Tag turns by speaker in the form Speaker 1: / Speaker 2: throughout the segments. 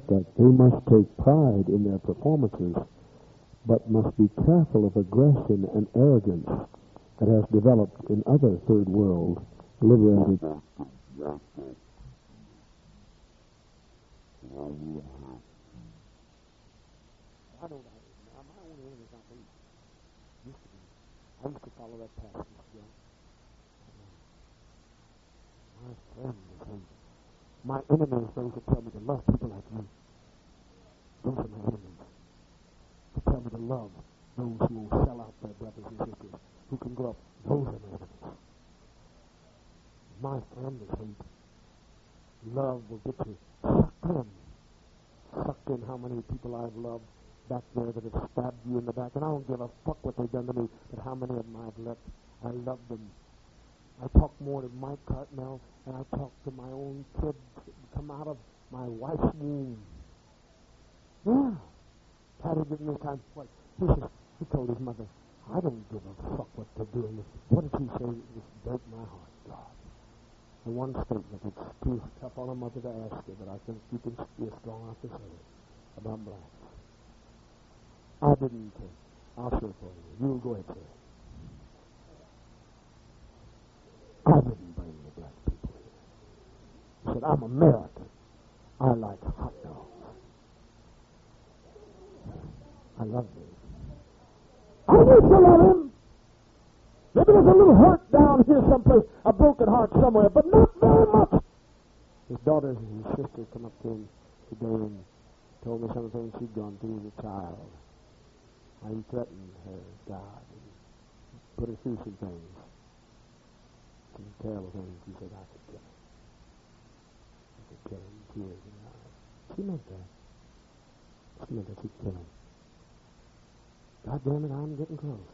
Speaker 1: that they must take pride in their performances, but must be careful of aggression and arrogance that has developed in other third world liberated. I used to follow that path. My friend is hate. My enemy is those that tell me to love people like you. Those are my enemies. To tell me to love those who will sell out their brothers and sisters, who can grow up. Those are my enemies. My friend is hate. Love will get you sucked in. Sucked in how many people I've loved back there that have stabbed you in the back. And I don't give a fuck what they've done to me, but how many of them I've left. I love them. I talk more to Mike Cartmel than I talk to my own kids that come out of my wife's womb. Yeah. Patty gave me a time for he told his mother, I don't give a fuck what they're doing. What did he say? It just broke my heart, God. The one statement, it's too tough on a mother to ask you, but I think you can be strong enough to say it about blacks. I didn't. I'll say it for you. You'll go ahead, sir. I didn't bring the black people here. He said, I'm American. I like hot dogs. I love him. I used to love him. Maybe there's a little hurt down here someplace, a broken heart somewhere, but not very much. His daughters and his sisters come up to him today and told me some of the things she'd gone through as a child. How he threatened her, God, and put her through some things. Some terrible things. He said, I could kill him. I could kill him, tears in her eyes. She meant that. She meant that she'd kill him. God damn it, I'm getting close.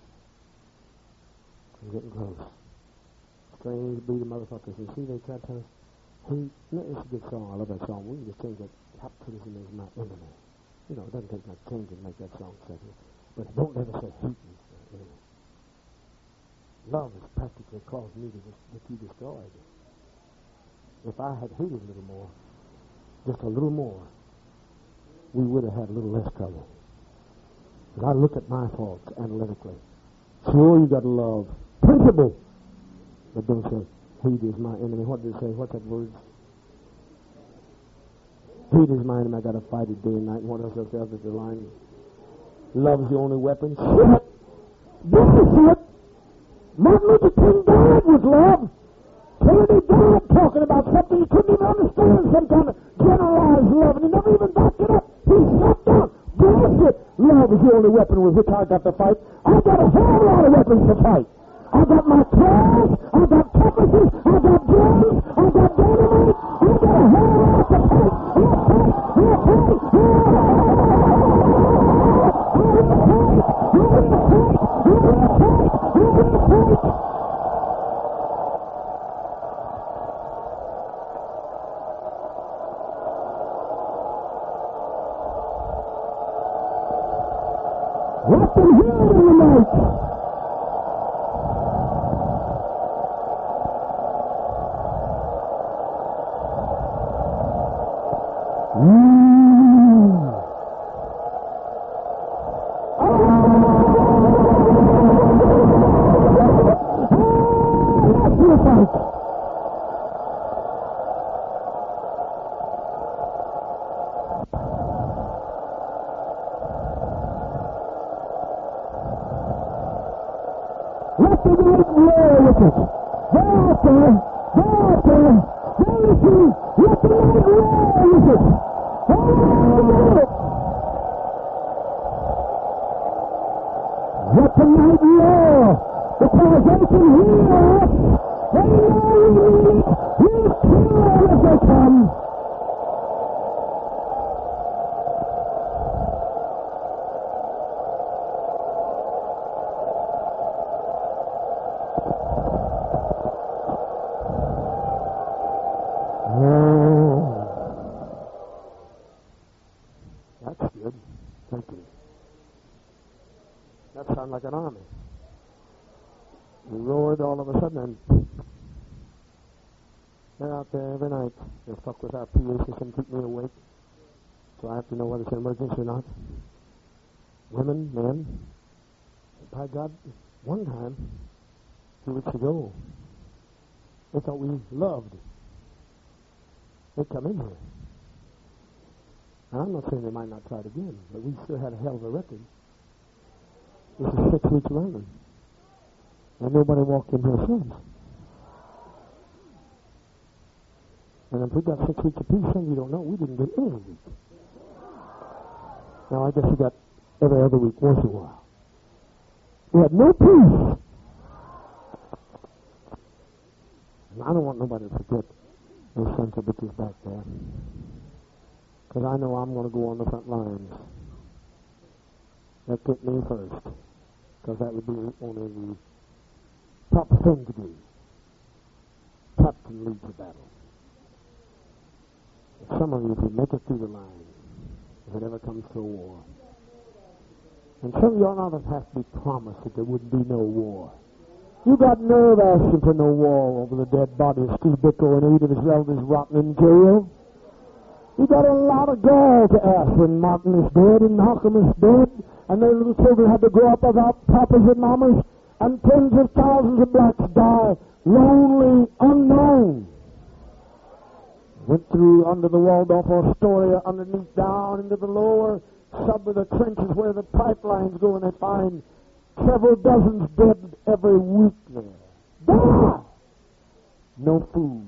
Speaker 1: I'm getting close. Strange breed of motherfuckers. You see, they try to tell us, hey, it's a good song. I love that song. We can just change that. Capitalism is my enemy. You know, it doesn't take much change to make that song settle. But don't ever say hate is my enemy. Love has practically caused me to get you destroyed. If I had hated a little more, just a little more, we would have had a little less trouble. But I look at my faults analytically. Sure, you got to love. Principle. But don't say, hate is my enemy. What did it say? What's that word? Hate is my enemy. I got to fight it day and night. And what else is the line? Love is the only weapon. Shit! Bullshit! Martin Luther King died with love. Kennedy died talking about something he couldn't even understand, some kind of generalized love, and he never even backed it up. He shut down. Bullshit! Love is the only weapon with which I got to fight. I got a whole lot of weapons to fight. I got my claws, I got compasses, I got guns, I got dynamite, I got a whole lot to fight. Let them hear it in the night. Let the night roar with it. They're out there. They're out there. They're listening. Let the night roar with it. Let the night roar. Because they can hear us. They know we need it. We'll kill them as they come. That's good. Thank you. That sounds like an army. We roared all of a sudden, and they're out there every night. They fuck with our PA system, keep me awake. So I have to know whether it's an emergency or not. Women, men. By God, one time, a few weeks ago, they thought we loved. They come in here. Now, I'm not saying they might not try it again, but we sure had a hell of a record. This is 6 weeks running. And nobody walked in here since. And if we got 6 weeks apiece, some of you don't know, we didn't get any week. Now, I guess we got every other week once in a while. We had no peace. And I don't want nobody to forget those sons of bitches back there. Because I know I'm going to go on the front lines. That get me first. Because that would be only the proper thing to do. Captain leads the battle. If some of you, if you make it through the line, if it ever comes to a war, and some of y'all now have to be promised that there wouldn't be no war. You got nerve asking for no war over the dead body of Steve Bickel and 8 of his relatives rotting in jail. You got a lot of gall to ask when Martin is dead and Malcolm is dead, and their little children had to grow up without papas and mamas, and tens of thousands of blacks die lonely, unknown. Went through under the Waldorf Astoria, underneath, down into the lower sub of the trenches where the pipelines go, and they find several dozens dead every week there. Die! No food.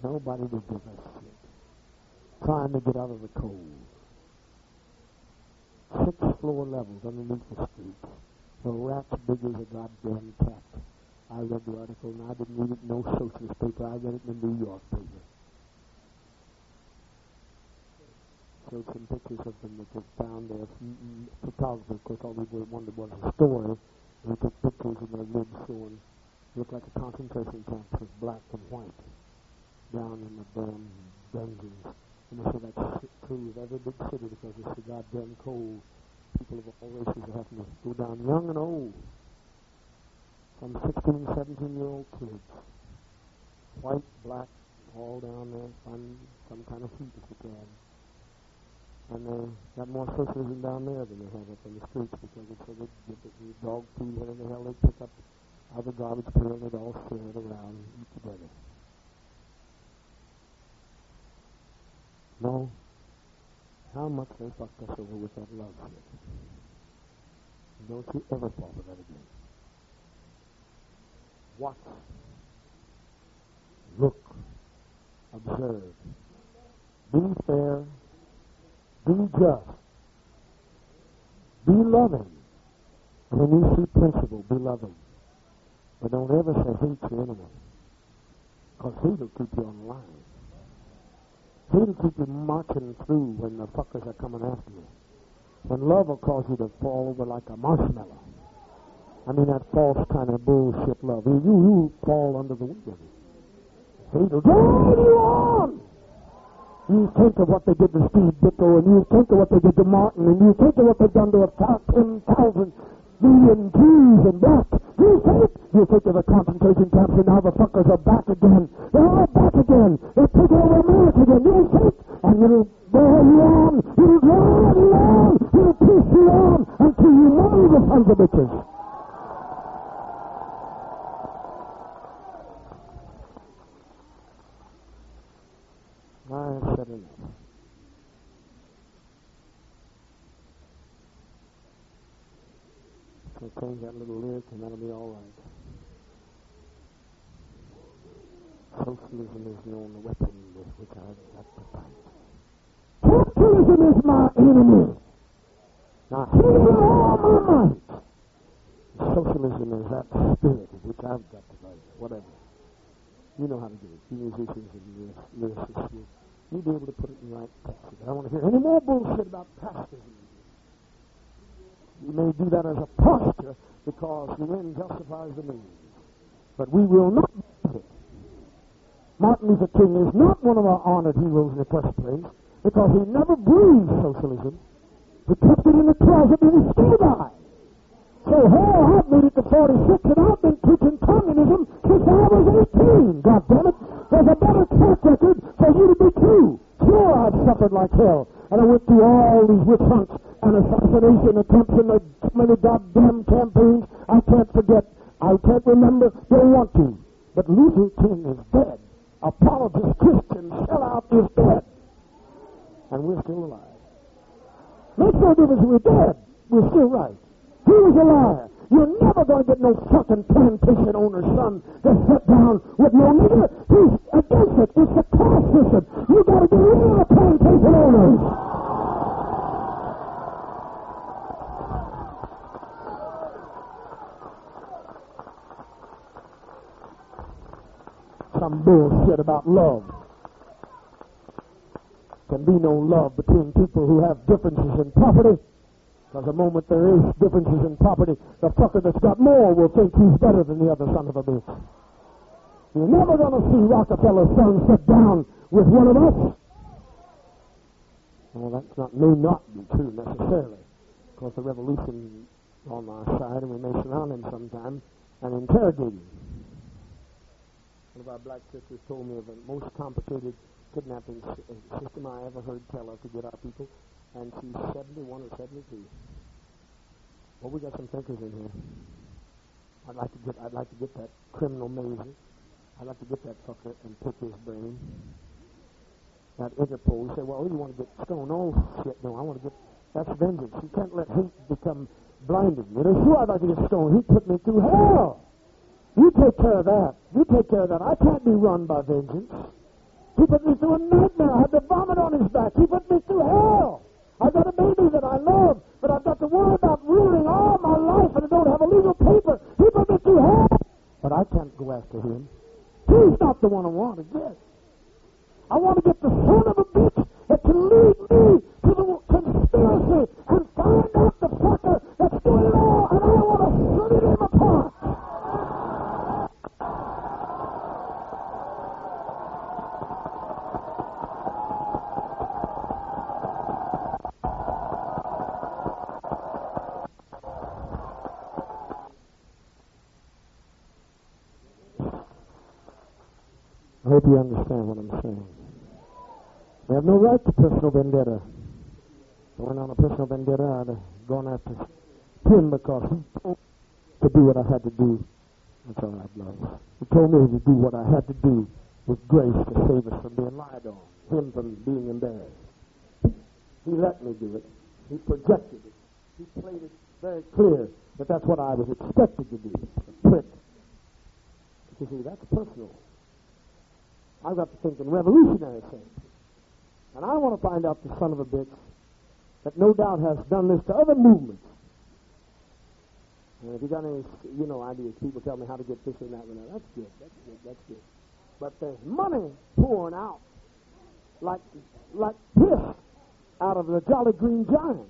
Speaker 1: Nobody to give us shit. Trying to get out of the cold. 6 floor levels underneath the street. The rats big as a goddamn cat. I read the article, and I didn't read it in no socialist paper. I read it in the New York paper. Showed some pictures of them that they found there. Photographer, of course, all we wondered was a story. They took pictures of their limbs showing, looked like a concentration camp with black and white down in the damn dungeons. And they said that's true of every big city because it's so goddamn cold. People of all races are having to go down, young and old. Some 16, 17-year-old kids. White, black, all down there, find some kind of heat if you can. And they got more socialism down there than they have up in the streets because it's so they get the dog food, whatever the hell they pick up out of the garbage pail, and they'd all share it around and eat together. No. How much they fucked us over with that love shit. Don't you ever fall for that again. Watch. Look. Observe. Be fair. Be just. Be loving. And when you see principle, be loving. But don't ever say hate your enemy. Because hate will keep you on the line. Hate will keep you marching through when the fuckers are coming after you. When love will cause you to fall over like a marshmallow. I mean that false kind of bullshit love. You fall under the weight of it. Hate will drag you on. You think of what they did to Steve Bickel, and you think of what they did to Martin, and you think of what they've done to 10,000 million Jews and blacks. You think of the concentration camps, and now the fuckers are back again. They're all back again. They're taking over America again. You think, and it'll bear you on. It'll drive you on. It'll push you on until you know the sons of bitches. I said enough. So change that little lyric and that'll be all right. Socialism is the only weapon with which I've got to fight. Capitalism is my enemy. Now hate with all my might. Socialism is that spirit of which I've got to fight. Whatever. You know how to do it. You musicians and lyricists, you'll be able to put it in the right passage. I don't want to hear any more bullshit about pastors. You may do that as a posture because the end justifies the means. But we will not do it. Martin Luther King is not one of our honored heroes in the first place because he never breathed socialism. He kept it in the closet and he still died. So, hell, I've made it to 46 and I've been preaching communism since I was 18. God damn it. There's a better track record for you to be true. Sure, I've suffered like hell. and I went through all these witch hunts and assassination attempts and the many goddamn campaigns. I can't forget. I can't remember. Don't want to. But Luther King is dead. Apologist Christian sellout is dead. And we're still alive. Makes no difference if we're dead. We're still right. He was a liar. You're never going to get no fucking plantation owner's son to sit down with no nigger. He's against it. It's a caste system. You got to get rid of the plantation owners. Some bullshit about love. Can be no love between people who have differences in property. Because the moment there is differences in property, the fucker that's got more will think he's better than the other son of a bitch. You're never going to see Rockefeller's son sit down with one of us. Well, that's may not be true necessarily. Of course, the revolution on our side, and we may surround him sometime and interrogate him. One of our black sisters told me of the most complicated kidnapping system I ever heard tell of to get our people. And she's 71 or 72. Well, we got some thinkers in here. I'd like to get that criminal Maisie. I'd like to get that fucker and pick his brain. That Interpol. You say, well, you want to get stoned? Oh, shit, no, I want to get, that's vengeance. You can't let hate become blinding. You know, sure, I'd like to get stoned. He put me through hell. You take care of that. You take care of that. I can't be run by vengeance. He put me through a nightmare. I had to vomit on his back. He put me through hell. I got a baby that I love, but I've got to worry about ruining all my life and I don't have a legal paper. He put me through hell. But I can't go after him. He's not the one I want to get. I want to get the son of a bitch that can lead me to the conspiracy and find out the fucker that's doing it all, and I want to split him apart. I hope you understand what I'm saying. We have no right to personal vendetta. If I went on a personal vendetta, I'd have gone after him because he told me to do what I had to do. That's all right, love. He told me to do what I had to do with grace to save us from being lied on, him from being embarrassed. He let me do it. He projected it. He played it very clear that that's what I was expected to do, a prick. But you see, that's personal. I've got to think in revolutionary sense. And I want to find out the son of a bitch that no doubt has done this to other movements. And if you got any, ideas, people tell me how to get this and that and that. That's good. That's good. But there's money pouring out like piss out of the Jolly Green Giant.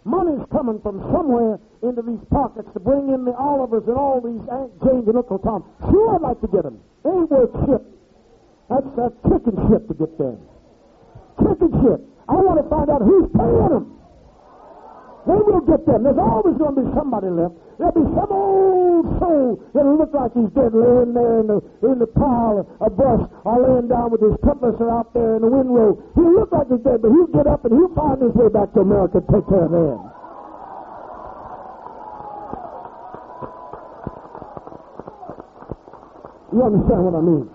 Speaker 1: Money's coming from somewhere into these pockets to bring in the Olivers and all these Aunt Janes and Uncle Tom. Sure, I'd like to get them. They ain't worth shit. That's chicken shit to get them. Chicken shit. I want to find out who's paying them. They will get them. There's always going to be somebody left. There'll be some old soul that'll look like he's dead laying there in the pile of brush or laying down with his cutlass or out there in the windrow. He'll look like he's dead, but he'll get up and he'll find his way back to America and take care of them. You understand what I mean?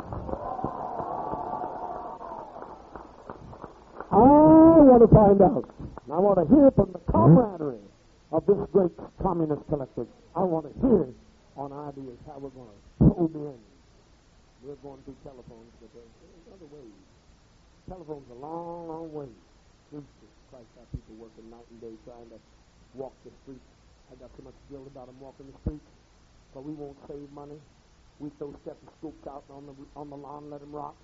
Speaker 1: I want to find out. I want to hear from the camaraderie of this great communist collective. I want to hear on ideas how we're going to probe in. We're going through telephones, but there's other ways. Telephone's a long, long way. Jesus Christ, our people working night and day trying to walk the streets. I got so much guilt about them walking the streets, but we won't save money. We throw stethoscopes out on the lawn, let them rot.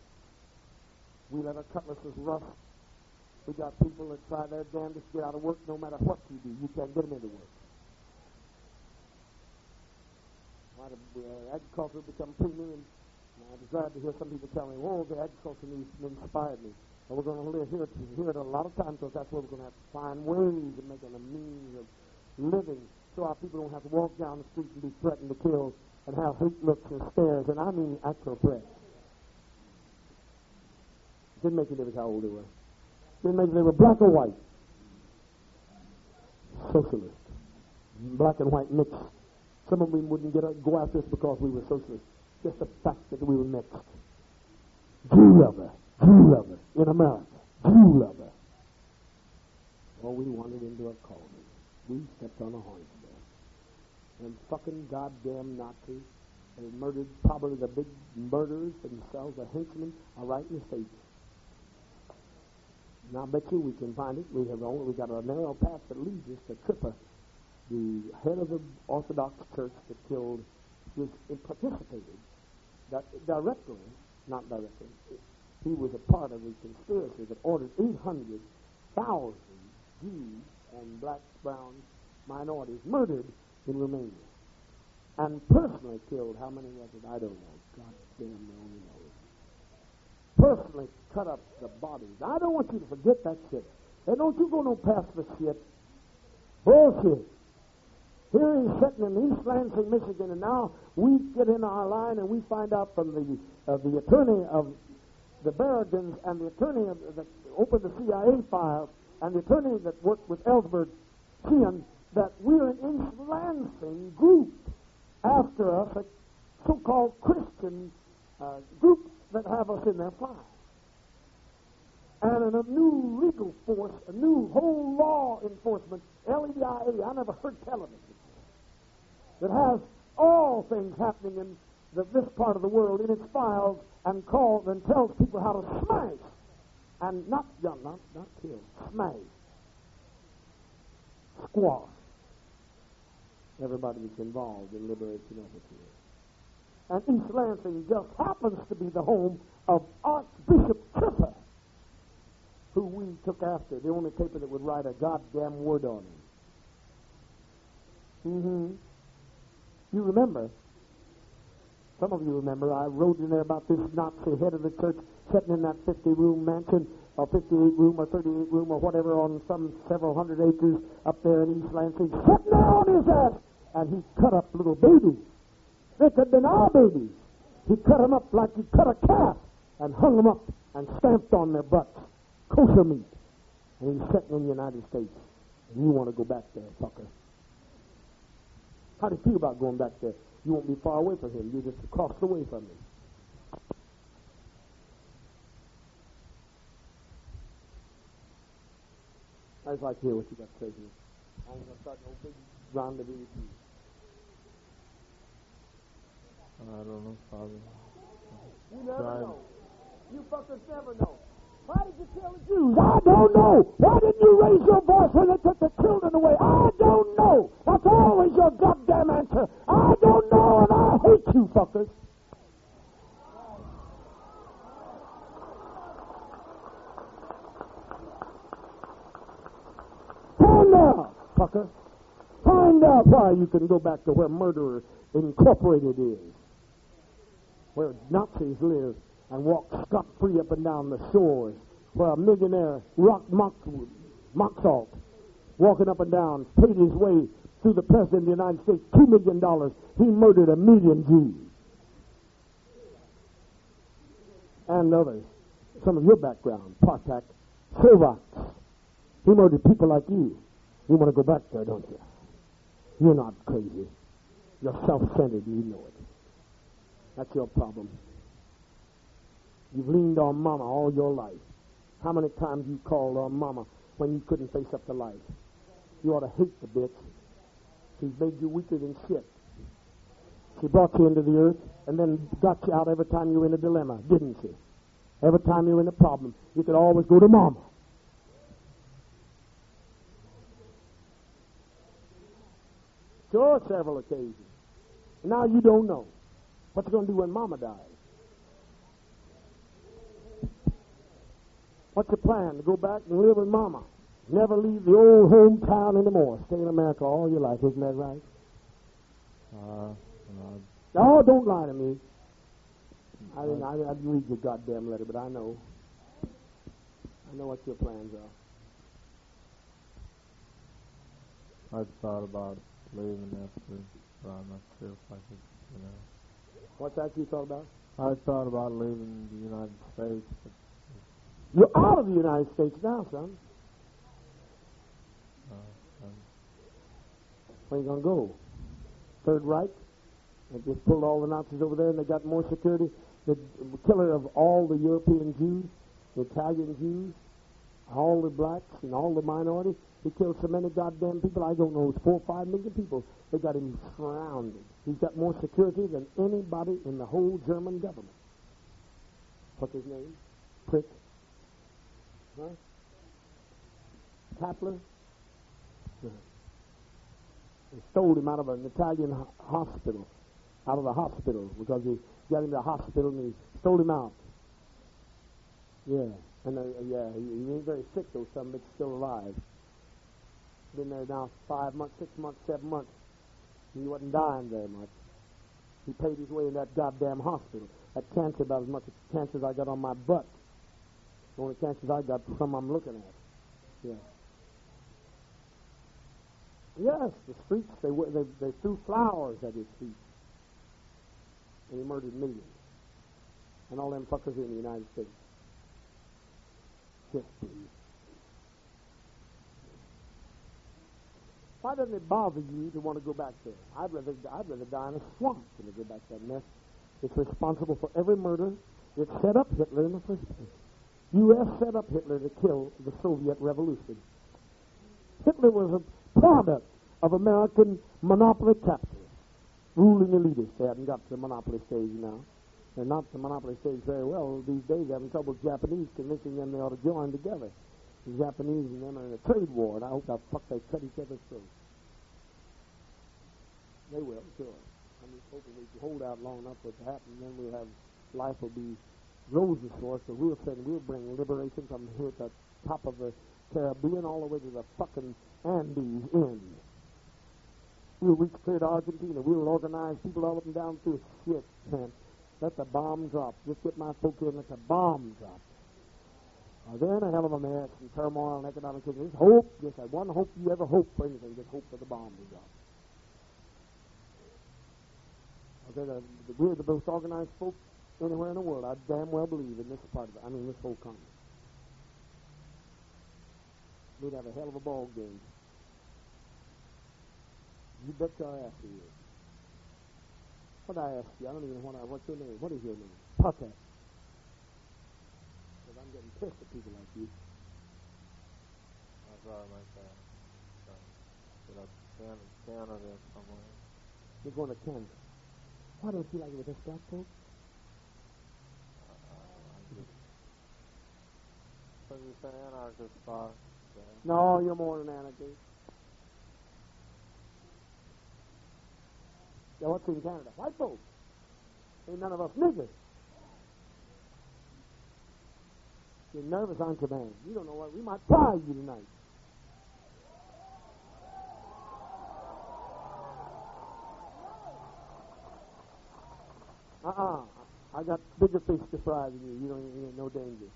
Speaker 1: We let our cutlasses rust. We got people that try their damnedest to get out of work no matter what you do. You can't get them into work. Agriculture become premium. I was glad to hear some people tell me, "Whoa, the agriculture news inspired me." But we're going to hear it a lot of times because that's where we're going to have to find ways of making a means of living so our people don't have to walk down the street and be threatened to kill and have hate looks and stares, and I mean actual threats. Didn't make any difference how old they were. Didn't make they were black or white. Socialist. Black and white mixed. Some of them wouldn't go after us because we were socialists. Just the fact that we were mixed. Jew lover in America. Jew lover. Oh, we wandered into a colony. We stepped on a hornet's nest. And fucking goddamn Nazis. They murdered probably the big murderers themselves, the henchmen, are right in the States. Now I bet you we can find it. We got a narrow path that leads us to Tripper, the head of the Orthodox Church that killed, participated directly, not directly. He was a part of the conspiracy that ordered 800,000 Jews and blacks, browns, minorities murdered in Romania. And personally killed, how many was it? I don't know. God damn, they only know. Personally cut up the bodies. I don't want you to forget that shit. And don't you go no past the shit. Bullshit. Here he's sitting in East Lansing, Michigan, and now we get in our line and we find out from the attorney of the Berrigan's and the attorney that opened the CIA files and the attorney that worked with Ellsberg, Sheehan, that we're an East Lansing group after us, a so-called Christian group that have us in their files. And a new legal force, a new whole law enforcement, LEDIA, I never heard tell of it before, that has all things happening in this part of the world in its files and calls and tells people how to smash and not kill, smash, squash everybody that's involved in liberation efforts. And East Lansing just happens to be the home of Archbishop Tripper, who we took after, the only paper that would write a goddamn word on him. You remember, some of you remember, I wrote in there about this Nazi head of the church sitting in that 50-room mansion, or 58-room, or 38-room, or whatever, on some several hundred acres up there in East Lansing, sitting there on his ass, and he cut up little babies. They could have been our babies. He cut them up like he cut a calf, and hung them up, and stamped on their butts. Kosher meat. And he's sitting in the United States. And you want to go back there, fucker. How do you feel about going back there? You won't be far away from him. You're just across the way from him. I'd like to hear what you got to say here. I'm going to start no big rendezvous with you.
Speaker 2: I don't know, Father.
Speaker 1: You never know. You fuckers never know. Why did you kill the Jews? I don't know. Why didn't you raise your voice when they took the children away? I don't know. That's always your goddamn answer. I don't know, and I hate you fuckers. Find out, fucker. Find out why you can go back to where Murderer Incorporated is, where Nazis live and walk scot-free up and down the shores, where a millionaire, Moxalt, walking up and down, paid his way through the President of the United States $2 million. He murdered 1 million Jews. And others. Some of your background, Partak, Slovaks. He murdered people like you. You want to go back there, don't you? You're not crazy. You're self-centered, you know it. That's your problem. You've leaned on Mama all your life. How many times you called on Mama when you couldn't face up to life? You ought to hate the bitch. She's made you weaker than shit. She brought you into the earth and then got you out every time you were in a dilemma, didn't she? Every time you were in a problem, you could always go to Mama. Sure, several occasions. And now you don't know. What you going to do when Mama dies? What's your plan? To go back and live with Mama? Never leave the old hometown anymore. Stay in America all your life. Isn't that right? No, don't lie to me. I didn't read your goddamn letter, but I know. I know what your plans are.
Speaker 2: I've thought about leaving after, but I'm not sure if I could,
Speaker 1: What's that you thought about?
Speaker 2: I thought about leaving the United States, but
Speaker 1: You're out of the United States now, son. Where you going to go? Third Reich? They just pulled all the Nazis over there and they got more security. The killer of all the European Jews, the Italian Jews, all the blacks and all the minorities. He killed so many goddamn people, I don't know, it's 4 or 5 million people. They got him surrounded. He's got more security than anybody in the whole German government. What's his name? Prick? Huh? Kapler? They stole him out of an Italian hospital, out of the hospital, because he got him to the hospital and he stole him out. Yeah, and he ain't very sick though, some bitch still alive. Been there now 5 months, 6 months, 7 months. He wasn't dying very much. He paid his way in that goddamn hospital. That cancer about as much as cancer as I got on my butt. The only cancers I got from some I'm looking at. Yeah. Yes, the streets, they threw flowers at his feet. And he murdered millions. And all them fuckers in the United States. Just please. Why doesn't it bother you to want to go back there? I'd rather die in a swamp than to go back to that mess. It's responsible for every murder. It set up Hitler in the first place. U.S. set up Hitler to kill the Soviet Revolution. Hitler was a product of American monopoly capitalists, ruling elitists. They haven't got to the monopoly stage now. They're not the monopoly stage very well these days. They're having trouble with Japanese, convincing them they ought to join together. The Japanese and them are in a trade war, and I hope the fuck they cut each other's throats. They will, sure. I'm just hoping we can hold out long enough for it to happen, and then we'll have, life will be roses for us, so we'll bring liberation from here at the top of the Caribbean all the way to the fucking Andes end. We'll reach clear to Argentina. We'll organize people all up and down through shit, man. Let the bomb drop. Just get my folk here and let the bomb drop. They're in a hell of a mess and turmoil and economic issues. Hope, just that one hope you ever hope for anything, just hope for the bomb to drop. Okay, we're the most organized folk anywhere in the world. I damn well believe in this part of it. I mean, this whole continent. We'd have a hell of a ball game. You bet your ass he is. What I ask you? I don't even know what's your name? What is your name? Puckett. Because I'm getting pissed at people like you.
Speaker 2: I thought like that. Canada somewhere.
Speaker 1: You're going to Canada. Why don't you like it with this black folk?
Speaker 2: So you say anarchist spot?
Speaker 1: No, you're more than anarchist. Yeah, what's in Canada? White folks. Ain't none of us niggers. You're nervous, aren't you, man? You don't know what. We might fry you tonight. I got bigger fish to fry than you. You ain't no danger.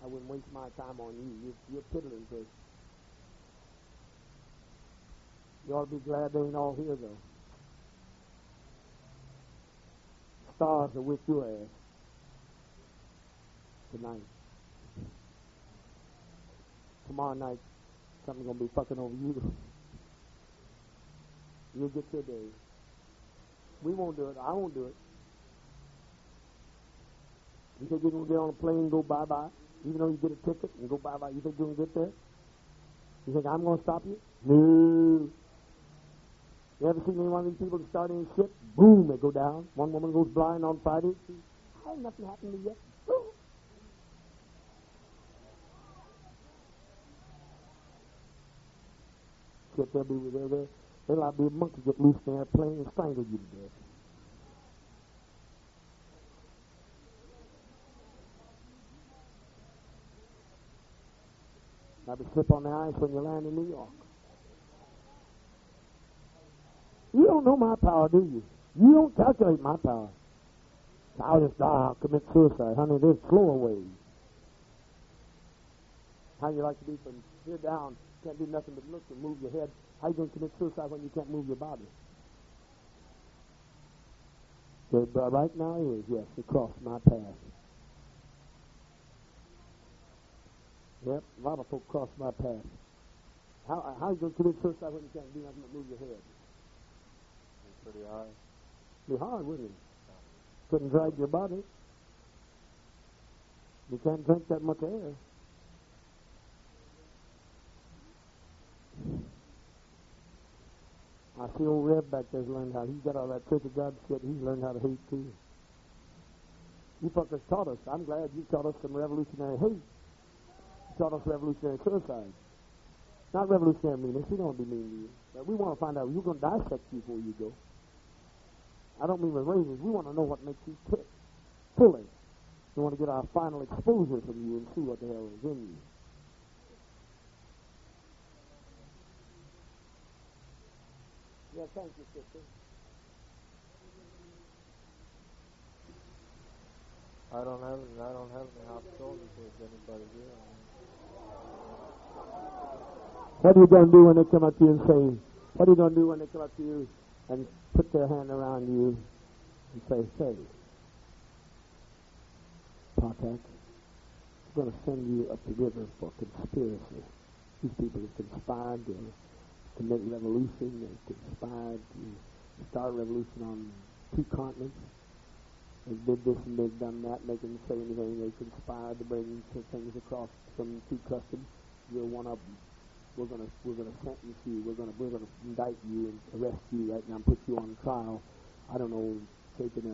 Speaker 1: I wouldn't waste my time on you. You're piddling fish. You ought to be glad they ain't all here, though. Stars are with your ass tonight. Tomorrow night, something's going to be fucking over you. You'll get your day. We won't do it. I won't do it. You think you're going to get on a plane and go bye-bye? Even though you get a ticket and go bye-bye, you think you're going to get there? You think I'm going to stop you? No. You ever seen any one of these people that start any shit? Boom, they go down. One woman goes blind on Friday. Ain't nothing happened to you yet. Boom. Shit, there'll be a monkey get loose in the airplane and strangle you to death. I'll be slip on the ice when you land in New York. You don't know my power, do you? You don't calculate my power. I'll just die. I'll commit suicide. Honey, there's slower ways. How you like to be from here down? Can't do nothing but look and move your head. How you going to commit suicide when you can't move your body? So, right now is, yes, it crossed my path. Yep, a lot of folk cross my path. How are you going to commit suicide when you can't do nothing but move your head?
Speaker 2: It's pretty hard.
Speaker 1: It'd be hard, wouldn't it? Couldn't drag your body. You can't drink that much air. I see old Reb back there's learned how. He's got all that Church of God shit. He's learned how to hate too. You fuckers taught us. I'm glad you taught us some revolutionary hate. You taught us revolutionary suicide. Not revolutionary meanness. We don't want to be mean to you. But we want to find out. We're going to dissect you before you go. I don't mean with razors. We want to know what makes you tick. Fully. We want to get our final exposure from you and see what the hell is in you. Yeah, thank you, sister.
Speaker 2: I don't have any hot soldiers if anybody here.
Speaker 1: What are you going to do when they come up to you and say, what are you going to do when they come up to you and put their hand around you and say, hey, Patak, we're going to send you up the river for conspiracy. These people have conspired to commit revolution. They conspired to start a revolution on 2 continents. They did this and they've done that. They didn't say anything. They conspired to bring some things across from 2 customs. You're one of them. We're going to sentence you. We're going to indict you and arrest you right now and put you on trial. I don't know. Taking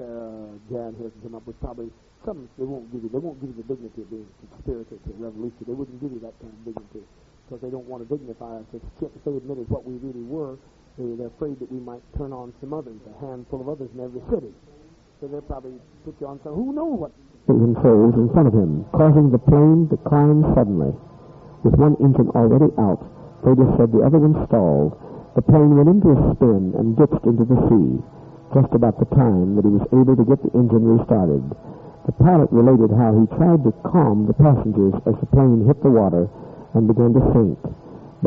Speaker 1: Sarah Jan here to come up with probably some. They won't give you the dignity of being a conspirator to a revolution. They wouldn't give you that kind of dignity because they don't want to dignify us as shit. If they admitted what we really were, they're afraid that we might turn on some others, a handful of others in every city. So they'll probably put you on some. Who knows what?
Speaker 3: Controls in front of him, causing the plane to climb suddenly. With one engine already out, Freitas said the other one stalled. The plane went into a spin and ditched into the sea, just about the time that he was able to get the engine restarted. The pilot related how he tried to calm the passengers as the plane hit the water and began to sink.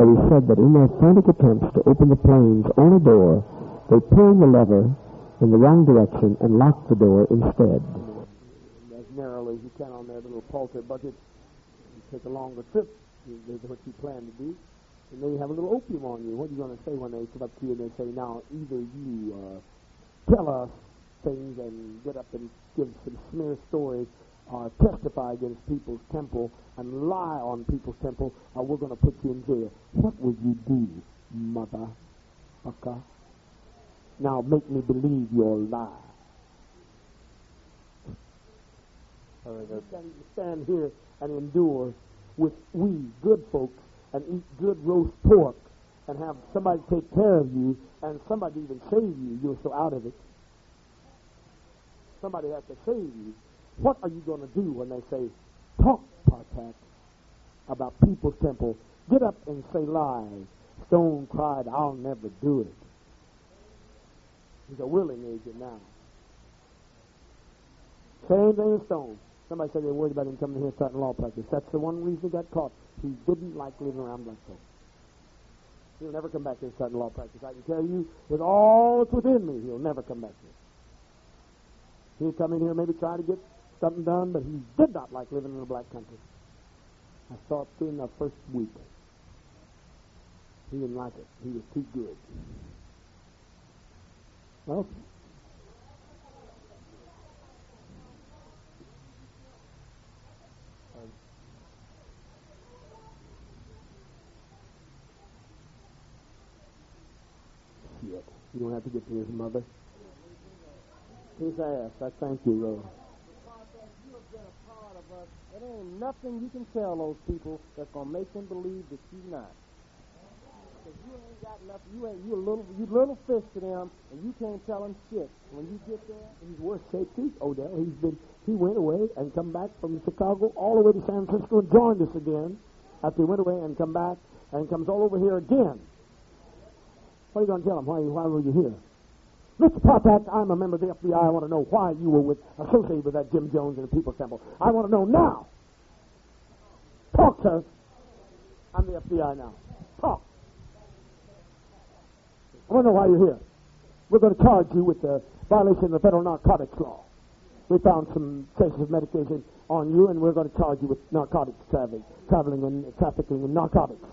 Speaker 3: But he said that in their frantic attempts to open the plane's only door, they pulled the lever in the wrong direction and locked the door instead.
Speaker 1: As narrowly as you can on their little paltry budget, you take a longer trip. That's what you plan to do. And then you have a little opium on you. What are you going to say when they come up to you and they say, now, either you tell us things and get up and give some smear stories or testify against people's temple and lie on people's temple, or we're going to put you in jail. What would you do, motherfucker? Now make me believe your lie. You can stand here and endure with we good folks and eat good roast pork and have somebody take care of you and somebody even save you. You're so out of it. Somebody has to save you. What are you going to do when they say, talk, Patak, about People's Temple? Get up and say lies. Stone cried, I'll never do it. He's a willing agent now. Same thing as Stone. Somebody said they were worried about him coming here starting law practice. That's the one reason he got caught. He didn't like living around black folks. He'll never come back here starting law practice. I can tell you, with all that's within me, he'll never come back here. He'll come in here maybe try to get something done, but he did not like living in a black country. I saw it through in the first week. He didn't like it. He was too good. Well, shit. You don't have to get to his mother. His ass. I thank you, Rose.
Speaker 4: It ain't nothing you can tell those people that's gonna make them believe that you're not. Because you ain't got nothing. You little fish to them, and you can't tell them shit. When you get there,
Speaker 1: he's worse shape too, Odell. He went away and come back from Chicago all the way to San Francisco and joined us again after he went away and come back and comes all over here again. What are you going to tell him? Why were you here? Mr. Patak, I'm a member of the FBI. I want to know why you were associated with that Jim Jones and the People's Temple. I want to know now. Talk, sir. I'm the FBI now. Talk. I want to know why you're here. We're going to charge you with the violation of the federal narcotics law. We found some traces of medication on you, and we're going to charge you with narcotics traveling and trafficking in narcotics.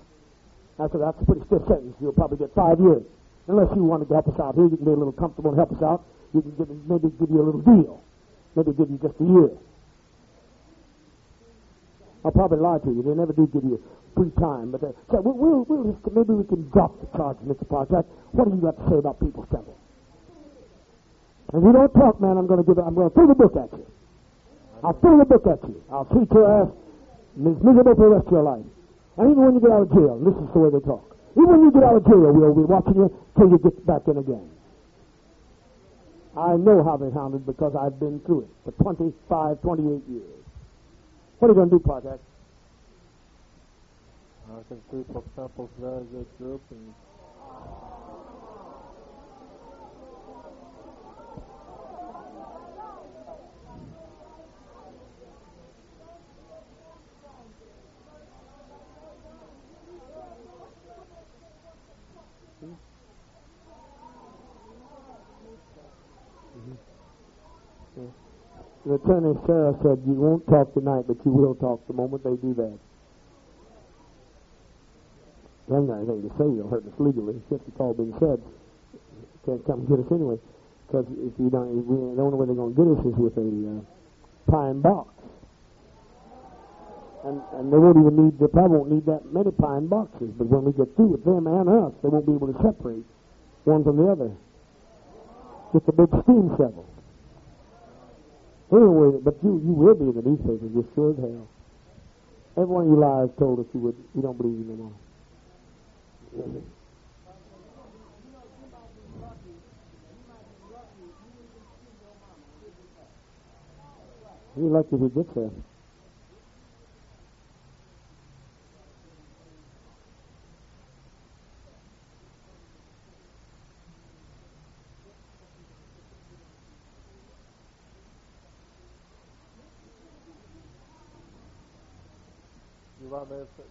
Speaker 1: That's a pretty stiff sentence. You'll probably get 5 years. Unless you want to help us out here, you can be a little comfortable and help us out. You can maybe give you a little deal. Maybe give you just a year. I'll probably lie to you. They never do give you free time. But so we'll just, maybe we can drop the charge, Mr. Parchak. What do you got to say about people's trouble? And if you don't talk, man, I'm going to throw the book at you. I'll throw the book at you. I'll treat your ass miserable for the rest of your life. And even when you get out of jail, this is the way they talk. Even when you get out of jail, we'll be watching you till you get back in again. I know how they hounded because I've been through it for 25, 28 years. What are you going to do, Parchak?
Speaker 2: I think People Temple's a very good group, and
Speaker 1: The attorney, Sarah, said you won't talk tonight, but you will talk the moment they do that. They haven't got anything to say. They'll hurt us legally. Since it's all been said, can't come and get us anyway. Because the only way they're going to get us is with a pine box. And they won't even need, they probably won't need that many pine boxes. But when we get through with them and us, they won't be able to separate one from the other. Just a big steam shovel. Anyway, but you will be in the newspapers, you're sure as hell. Every one of you liars told us you don't believe you no more. You're lucky if he gets there.
Speaker 2: you want me to say?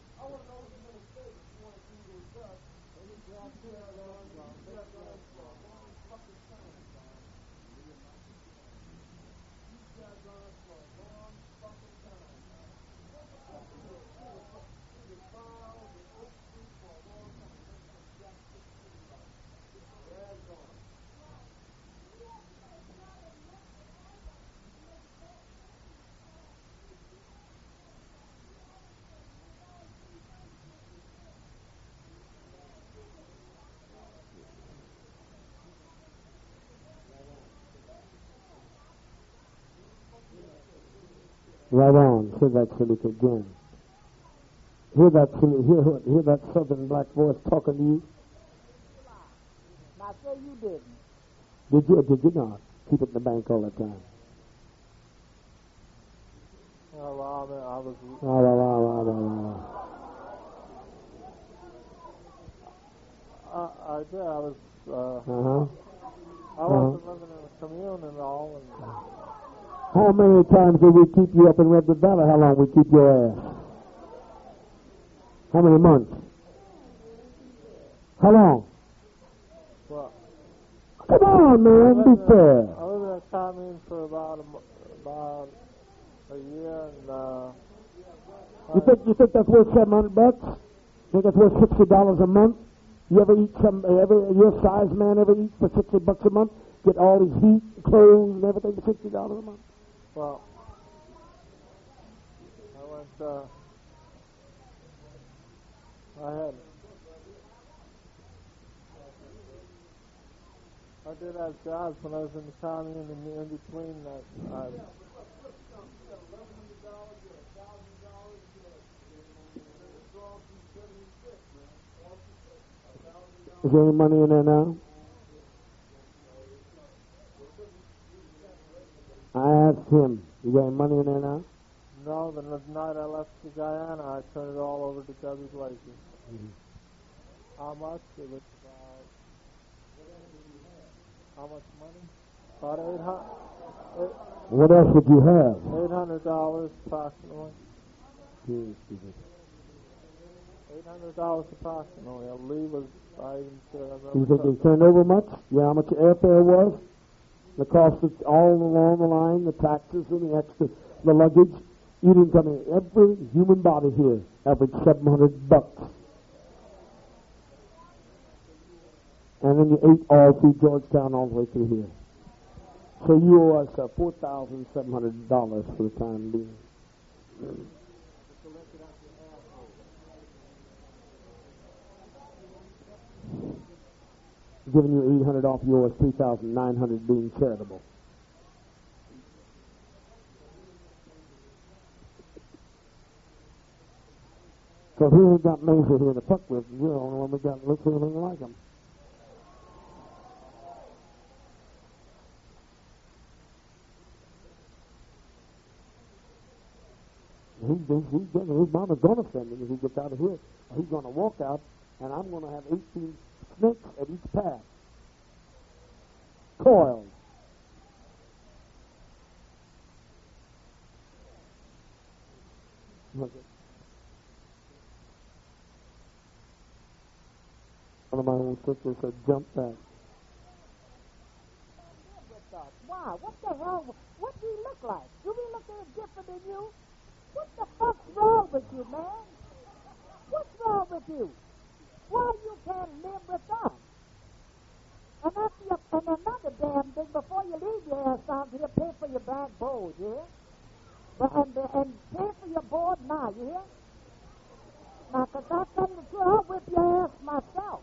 Speaker 1: Right on. Hear that silly again. Hear that southern black voice talking to you?
Speaker 4: Now say you didn't.
Speaker 1: Did you or did you not? Keep it in the bank all the time.
Speaker 2: Well, I was. I did. I was. I wasn't living in a commune and all. And
Speaker 1: how many times did we keep you up in Redwood Valley? How long we keep your ass? How many months? How long?
Speaker 2: well,
Speaker 1: Come on, man, be fair.
Speaker 2: I was in a commune for about a year, and
Speaker 1: You think that's worth $700? Think that's worth $60 a month? You ever eat your size man ever eat for $60 a month? Get all his heat, clothes, and everything for $60 a month?
Speaker 2: well, I went. I did have jobs when I was in the commune, and in between that,
Speaker 1: Is there any money in there now? I asked him, you got any money in there now?
Speaker 2: no, the night I left to Guyana, I turned it all over to Debbie Blakey. How much? It was about, how much money? About $800.
Speaker 1: What else would you have?
Speaker 2: $800 approximately. $800 approximately. I believe was, I even said,
Speaker 1: You think they turned over much? Yeah, how much your airfare was? The cost of all along the line, the taxes and the extra, the luggage. You didn't come in. Every human body here averaged $700. And then you ate all through Georgetown all the way through here. So you owe us $4,700 for the time being. Giving you $800 off, you owe us $3,900 being charitable. So he ain't got Mesa here to fuck with. You're the only one we got that looks anything like him. His mama's going to send him if he gets out of here. He's going to walk out, and I'm going to have 18 snakes at each path. Coiled. One of my own sisters said, jump back.
Speaker 5: Wow, what the hell? What do we look like? Do we look any different than you? What the fuck's wrong with you, man? What's wrong with you? Why you can't live with us? And another damn thing, before you leave your ass down here, pay for your bag bowls, you hear? And pay for your board now, you hear? Now, because I tell you the truth, I'll whip your ass myself.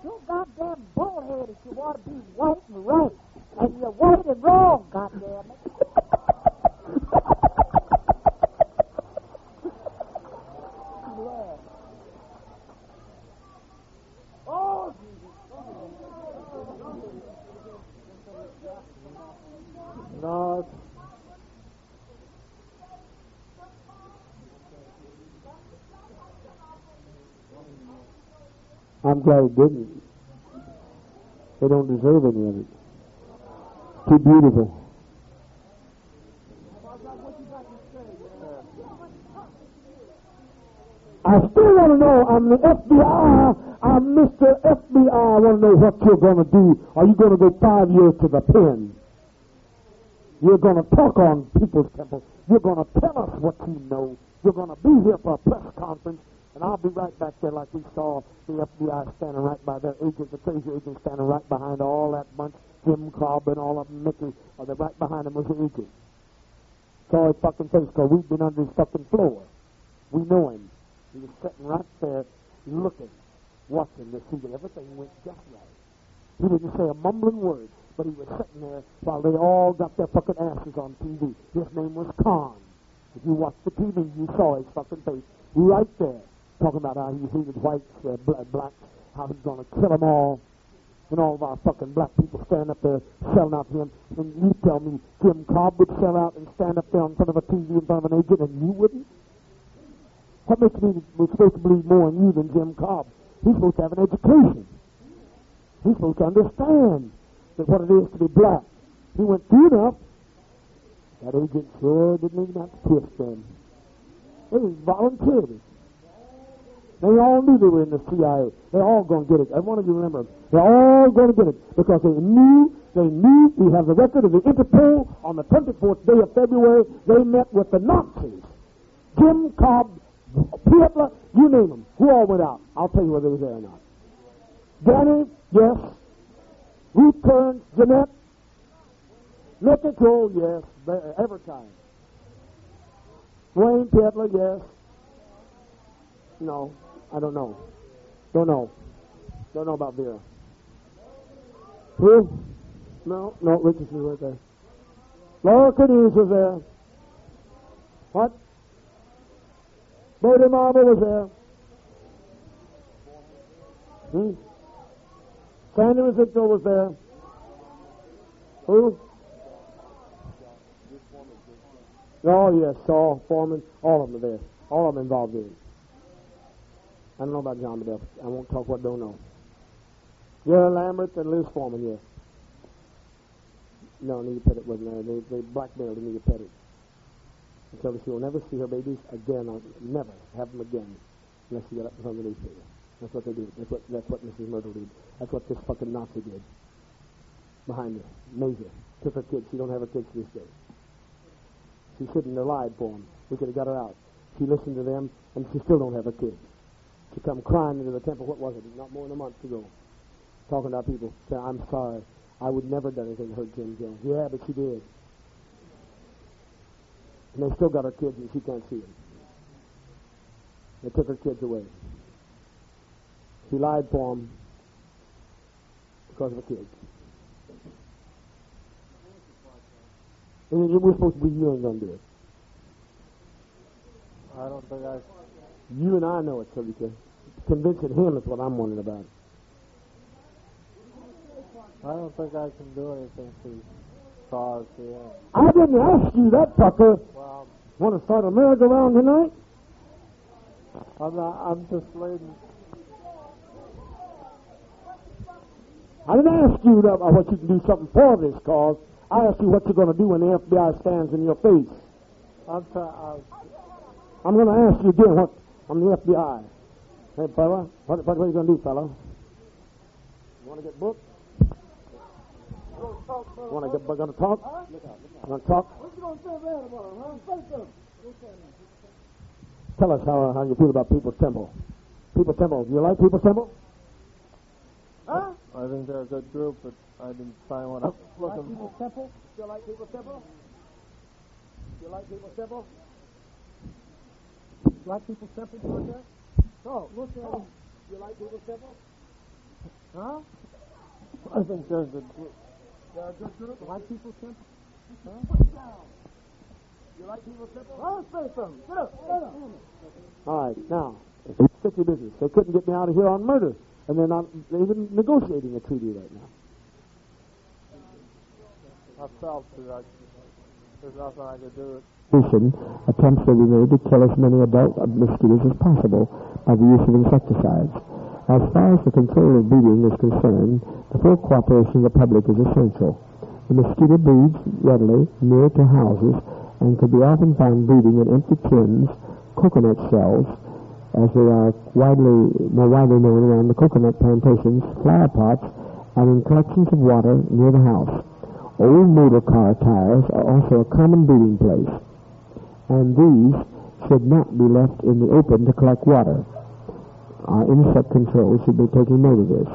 Speaker 5: Too goddamn bullheaded. You want to be white and right. And you're white and wrong, goddamn it. Yeah. Oh,
Speaker 1: No. I'm glad it didn't. They don't deserve any of it. Too beautiful. I still want to know, I'm the FBI, I'm Mr. FBI, I want to know what you're going to do. Are you going to go 5 years to the pen? You're going to talk on People's Temple. You're going to tell us what you know. You're going to be here for a press conference. And I'll be right back there like we saw the FBI standing right by their agent, the crazy agent standing right behind all that bunch, Jim Cobb and all of them, Mickey, or they're right behind him was the agent. Saw his fucking face, because we've been under his fucking floor. We know him. He was sitting right there, looking, watching to see that everything went just right. He didn't say a mumbling word, but he was sitting there while they all got their fucking asses on TV. His name was Khan. If you watched the TV, you saw his fucking face right there. Talking about how he hated whites, blacks, how he's going to kill them all. And all of our fucking black people stand up there selling out to him. And you tell me Jim Cobb would sell out and stand up there in front of a TV in front of an agent and you wouldn't? What makes me supposed to believe more in you than Jim Cobb? He's supposed to have an education. He's supposed to understand that what it is to be black. He went through enough. That agent sure didn't even have to twist them. They volunteered it. They all knew they were in the CIA. They're all going to get it. I want you to remember, they're all going to get it because they knew we have the record of the Interpol on the 24th day of February. They met with the Nazis. Jim Cobb, Hitler, you name them. Who all went out? I'll tell you whether they was there or not. Danny, yes. Ruth Kearns, Jeanette, Nicky Cole, yes. Every time. Wayne Hitler, yes. No, I don't know. Don't know. Don't know about Vera. Who? No, Richardson was right there. Laura Cadiz was there. What? Bodie Marble was there. Sandy Rosicto was there. Who? Oh, yes, Saul, Foreman, all of them are there. All of them involved in it. I don't know about John Bedell. I won't talk what I don't know. Yeah, Lambert and Liz Foreman, yes. No, Anita Pettit wasn't there. They blackmailed Anita Pettit. Until she will never see her babies again. Never have them again unless she got up in front of the newspaper. That's what they do. That's what Mrs. Myrtle did. That's what this fucking Nazi did. Behind her. Major. Took her kids. She don't have her kids to this day. She shouldn't have lied for them. We could have got her out. She listened to them, and she still don't have her kids. She come crying into the temple. What was it? Not more than a month ago. Talking to our people. Saying, I'm sorry. I would never have done anything to hurt Jim Jones. Yeah, but she did. And they still got her kids, and she can't see them. They took her kids away. She lied for them because of her kids. And we're supposed to be, you ain't going to do it.
Speaker 2: I don't think I...
Speaker 1: You and I know it, Salika. Convincing him is what I'm wondering about.
Speaker 2: I don't think I can do anything to cause the end.
Speaker 1: I didn't ask you that, fucker.
Speaker 2: Well,
Speaker 1: Want to start a merry-go-round tonight?
Speaker 2: I'm just leading.
Speaker 1: I didn't ask you what you can do something for this cause. I asked you what you're going to do when the FBI stands in your face. I'm going to ask you again what on the FBI. Hey, fella, what are you going to do, fella? You want to get booked? Want to talk? Want to talk?
Speaker 4: What you going to say bad about him, huh? Say something.
Speaker 1: Tell us how you feel about People's Temple. People's Temple. Do you like People's Temple?
Speaker 4: Huh?
Speaker 2: I think they're a good group, but I didn't sign one up.
Speaker 4: Like People's Temple? You like People's Temple? You like People's Temple? You like People's Temple, Georgia? No, look at him. You like People's Temple? Huh?
Speaker 2: I think they're a good group.
Speaker 4: They're a good group? You like People's Temple? Huh? Put down. You like People's Temple? I'll say something. Get up. Get up.
Speaker 1: All right, now, it's strictly business. They couldn't get me out of here on murder, and they're not even negotiating a treaty right now.
Speaker 2: I felt that there's nothing I could do.
Speaker 3: Attempts will be made to kill as many adult mosquitoes as possible by the use of insecticides. As far as the control of breeding is concerned, the full cooperation of the public is essential. The mosquito breeds readily near to houses and could be often found breeding in empty tins, coconut shells, as they are more widely known around the coconut plantations, flower pots, and in collections of water near the house. Old motor car tires are also a common breeding place, and these should not be left in the open to collect water. Our insect control should be taking note of this.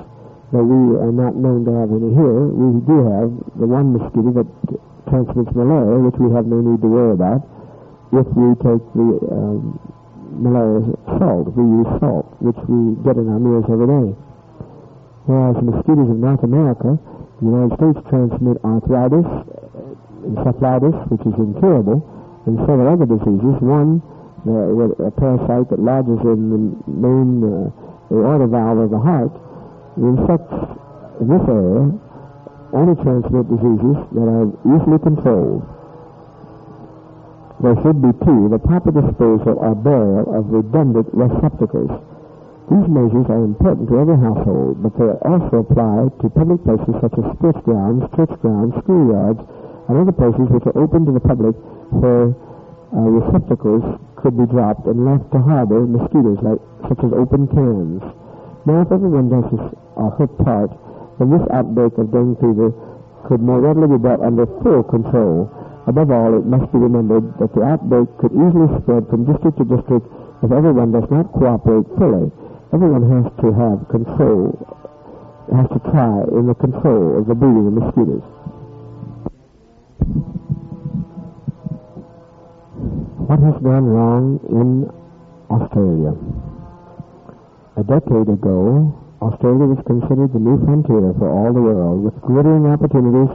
Speaker 3: Though we are not known to have any here, we do have the one mosquito that transmits malaria, which we have no need to worry about if we take the malaria salt. We use salt, which we get in our meals every day. Whereas mosquitoes of North America, the United States transmit arthritis, encephalitis, which is incurable, and several other diseases. One, a parasite that lodges in the main aorta valve of the heart. The insects in this area only transmit diseases that are easily controlled. There should be, too, the proper disposal or burial of redundant receptacles. These measures are important to every household, but they also apply to public places such as sports grounds, church grounds, schoolyards, and other places which are open to the public where receptacles could be dropped and left to harbor mosquitoes, such as open cans. Now, if everyone does his or her part, then this outbreak of dengue fever could more readily be brought under full control. Above all, it must be remembered that the outbreak could easily spread from district to district if everyone does not cooperate fully. Everyone has to have control, has to try in the control of the breeding of mosquitoes. What has gone wrong in Australia? A decade ago, Australia was considered the new frontier for all the world, with glittering opportunities,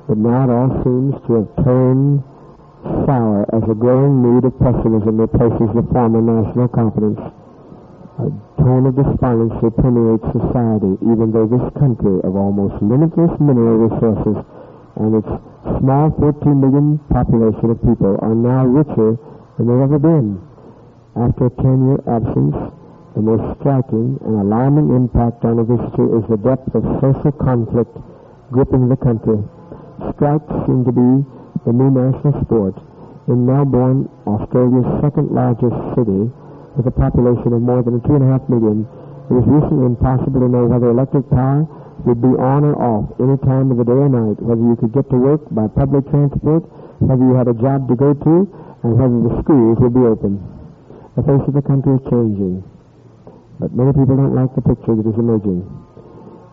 Speaker 3: but now it all seems to have turned sour as a growing need of pessimism replaces the former national confidence. A tone of despondency permeates society, even though this country of almost limitless mineral resources and its small 14 million population of people are now richer than they've ever been. After a 10-year absence, the most striking and alarming impact on a visitor is the depth of social conflict gripping the country. Strikes seem to be the new national sport. In Melbourne, Australia's second largest city, with a population of more than 2.5 million, It was recently impossible to know whether electric power would be on or off any time of the day or night, whether you could get to work by public transport, whether you had a job to go to, and whether the schools would be open. The face of the country is changing, but many people don't like the picture that is emerging.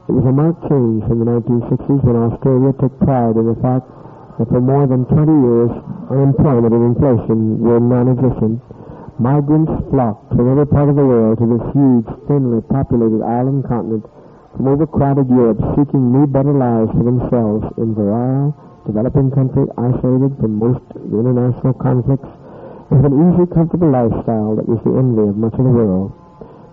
Speaker 3: It was a marked change from the 1960s when Australia took pride in the fact that for more than 20 years unemployment and inflation were non-existent. Migrants flocked from every part of the world to this huge, thinly populated island continent from overcrowded Europe, seeking new, better lives for themselves in virile, developing country isolated from most international conflicts, and with an easy, comfortable lifestyle that was the envy of much of the world.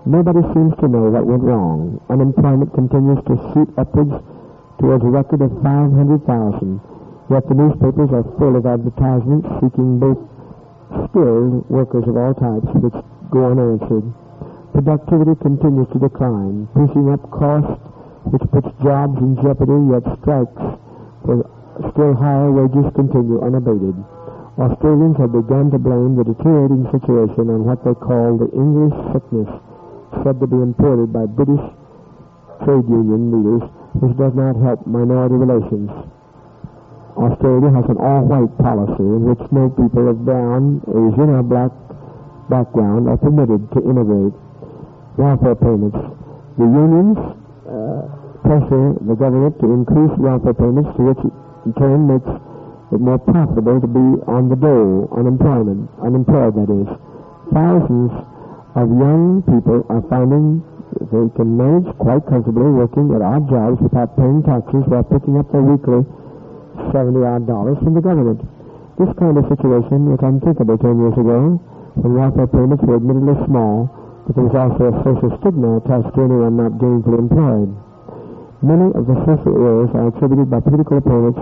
Speaker 3: Nobody seems to know what went wrong. Unemployment continues to shoot upwards towards a record of 500,000, yet the newspapers are full of advertisements seeking both skilled workers of all types, which go unanswered. Productivity continues to decline, pushing up costs, which puts jobs in jeopardy, yet strikes for still higher wages continue unabated. Australians have begun to blame the deteriorating situation on what they call the English sickness, said to be imported by British trade union leaders, which does not help minority relations. Australia has an all-white policy in which no people of brown, Asian, or black background are permitted to immigrate. Welfare payments. The unions pressure the government to increase welfare payments, to which in turn makes it more profitable to be on the dole, unemployed that is. Thousands of young people are finding they can manage quite comfortably working at odd jobs without paying taxes while picking up their weekly $70-odd from the government. This kind of situation was unthinkable 10 years ago, when welfare payments were admittedly small, but there was also a social stigma attached to anyone not gainfully employed. Many of the social ills are attributed by political opponents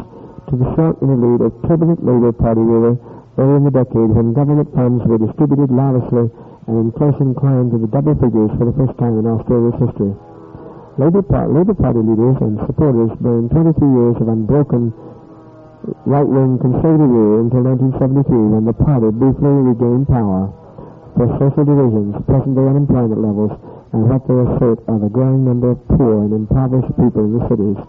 Speaker 3: to the short interlude of turbulent Labour Party ruler early in the decade, when government funds were distributed lavishly and inflation climbed to the double figures for the first time in Australia's history. Labour Party leaders and supporters burned 23 years of unbroken right-wing conservative rule until 1973, when the party briefly regained power. For social divisions, present-day unemployment levels, and what they assert are the growing number of poor and impoverished people in the cities.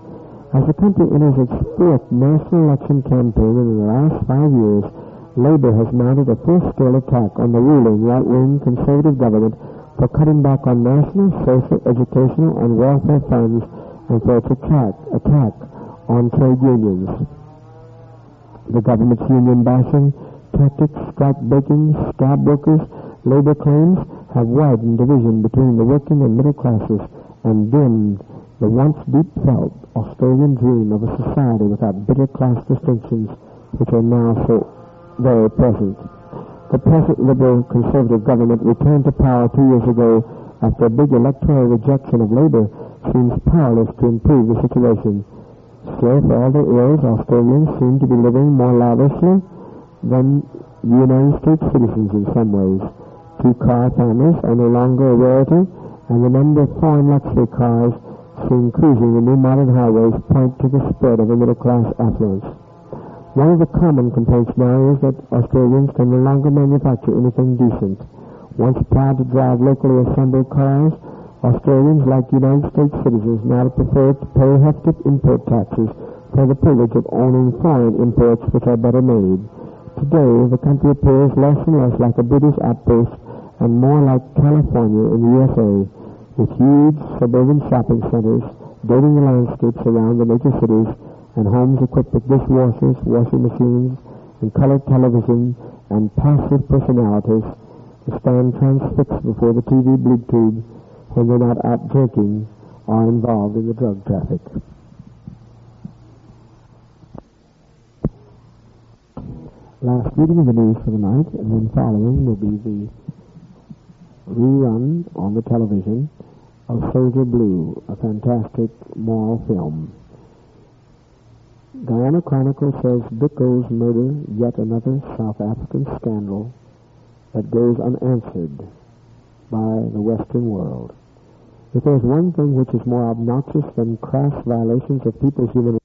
Speaker 3: As the country enters its fourth national election campaign in the last 5 years, Labour has mounted a full-scale attack on the ruling right-wing conservative government for cutting back on national, social, educational, and welfare funds, and for its attack on trade unions. The government's union bashing tactics, strike breaking, scab workers, labor claims have widened division between the working and middle classes and dimmed the once deep-felt Australian dream of a society without bitter class distinctions, which are now so very present. The present Liberal Conservative government returned to power 2 years ago after a big electoral rejection of Labour seems powerless to improve the situation. Still, for all their ills, Australians seem to be living more lavishly than United States citizens in some ways. Two-car families are no longer a rarity, and the number of foreign luxury cars seen cruising the new modern highways point to the spread of a middle-class affluence. One of the common complaints now is that Australians can no longer manufacture anything decent. Once proud to drive locally assembled cars, Australians, like United States citizens, now prefer to pay hefty import taxes for the privilege of owning foreign imports which are better made. Today, the country appears less and less like a British outpost and more like California in the USA, with huge suburban shopping centers dating the landscapes around the major cities, and homes equipped with dishwashers, washing machines, and colored television, and passive personalities to stand transfixed before the TV bleed tube when they're not out drinking or involved in the drug traffic. Last reading of the news for the night, and then following will be the rerun on the television of Soldier Blue, a fantastic moral film. Guyana Chronicle says Bicko's murder, yet another South African scandal that goes unanswered by the Western world. If there's one thing which is more obnoxious than crass violations of people's human